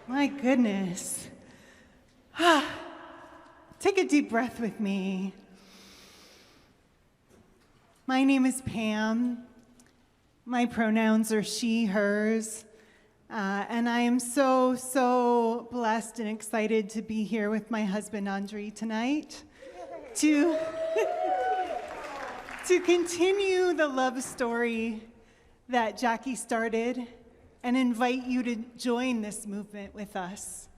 My goodness. Take a deep breath with me. My name is Pam. My pronouns are she, hers. And I am so blessed and excited to be here with my husband, Andre, tonight to continue the love story that Jackie started and invite you to join this movement with us.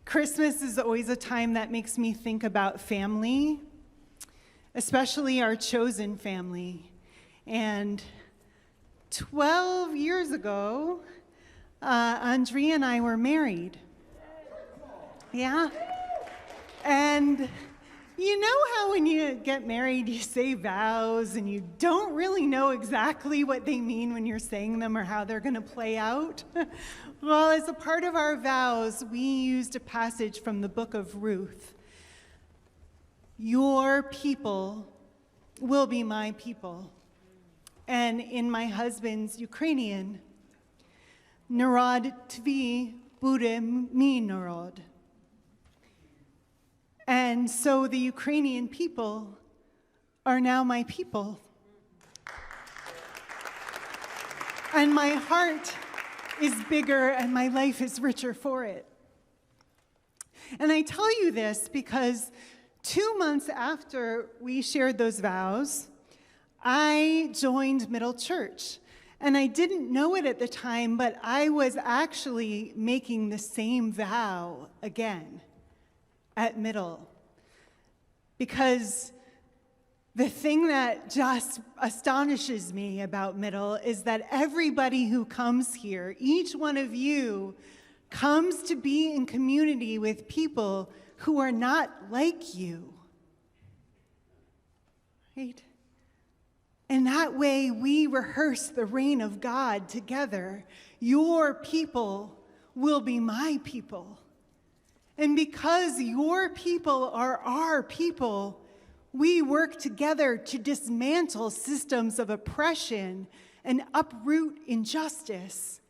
Christmas is always a time that makes me think about family, especially our chosen family. And 12 years ago, Andre and I were married. Yeah. And you know how when you get married, you say vows and you don't really know exactly what they mean when you're saying them or how they're going to play out? Well, as a part of our vows, we used a passage from the book of Ruth. Your people will be my people. And in my husband's Ukrainian, Narod tvi bude mi narod. And so the Ukrainian people are now my people. And my heart is bigger and my life is richer for it. And I tell you this because 2 months after we shared those vows, I joined Middle Church. And I didn't know it at the time, but I was actually making the same vow again at Middle. Because the thing that just astonishes me about Middle is that everybody who comes here, each one of you, comes to be in community with people who are not like you. Right? And that way we rehearse the reign of God together. Your people will be my people. And because your people are our people, we work together to dismantle systems of oppression and uproot injustice.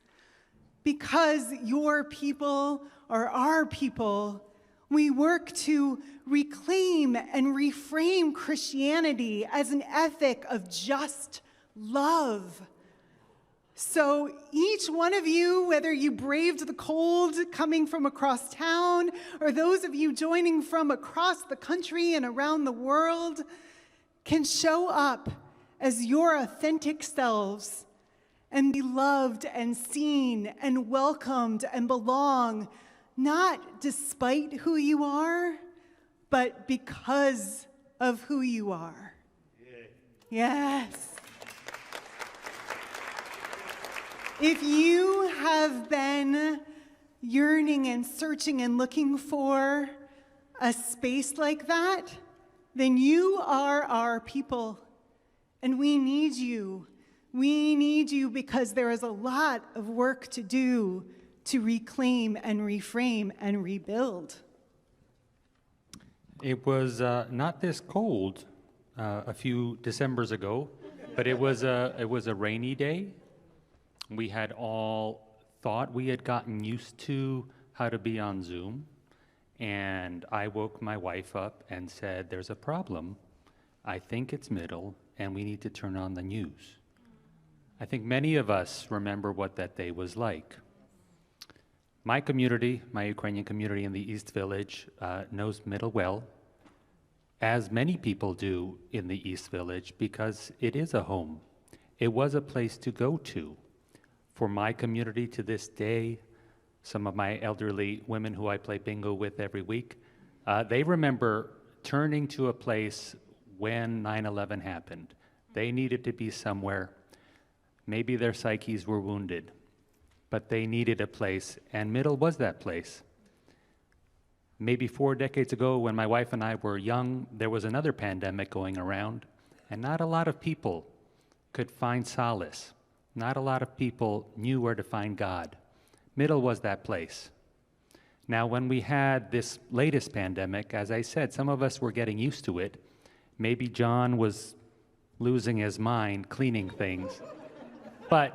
Because your people are our people, we work to reclaim and reframe Christianity as an ethic of just love. So each one of you, whether you braved the cold coming from across town, or those of you joining from across the country and around the world, can show up as your authentic selves and be loved and seen and welcomed and belong, not despite who you are, but because of who you are. Yes. If you have been yearning and searching and looking for a space like that, then you are our people, and we need you. We need you because there is a lot of work to do to reclaim and reframe and rebuild. It was not this cold a few Decembers ago, but it was a rainy day. We had all thought we had gotten used to how to be on Zoom, and I woke my wife up and said, "There's a problem. I think it's Middle, and we need to turn on the news." I think many of us remember what that day was like. My community, my Ukrainian community in the East Village, knows Middle well, as many people do in the East Village, because it is a home. It was a place to go to. For my community to this day, some of my elderly women who I play bingo with every week, they remember turning to a place when 9/11 happened. They needed to be somewhere. Maybe their psyches were wounded, but they needed a place, and Middle was that place. Maybe 4 decades ago, when my wife and I were young, there was another pandemic going around, and not a lot of people could find solace. Not a lot of people knew where to find God. Middle was that place. Now, when we had this latest pandemic, as I said, some of us were getting used to it. Maybe John was losing his mind cleaning things. But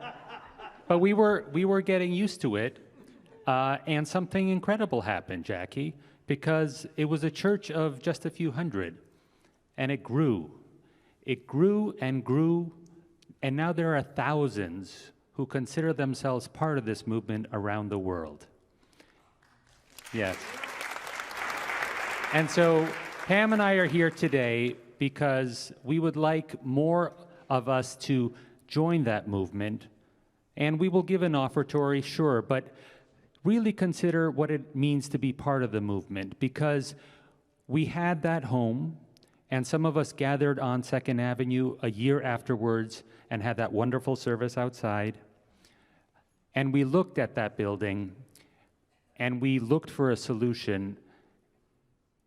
we were getting used to it. And something incredible happened, Jackie, because it was a church of just a few hundred, and it grew. It grew and grew, and now there are thousands who consider themselves part of this movement around the world. Yes. And so Pam and I are here today because we would like more of us to join that movement, and we will give an offertory, sure, but really consider what it means to be part of the movement, because we had that home, and some of us gathered on 2nd Avenue a year afterwards and had that wonderful service outside. And we looked at that building, and we looked for a solution.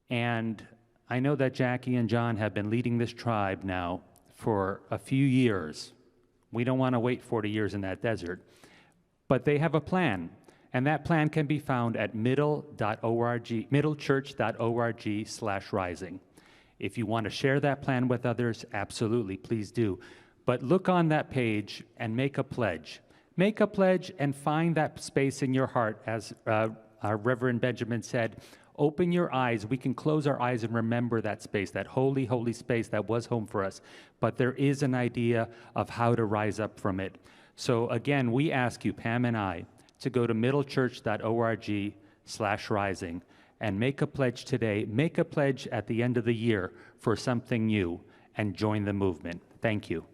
And I know that Jackie and John have been leading this tribe now for a few years. We don't want to wait 40 years in that desert. But they have a plan. And that plan can be found at middlechurch.org/rising. If you want to share that plan with others, absolutely, please do. But look on that page and make a pledge. Make a pledge and find that space in your heart. As our Reverend Benjamin said, open your eyes. We can close our eyes and remember that space, that holy, holy space that was home for us. But there is an idea of how to rise up from it. So again, we ask you, Pam and I, to go to middlechurch.org/rising and make a pledge today. Make a pledge at the end of the year for something new and join the movement. Thank you.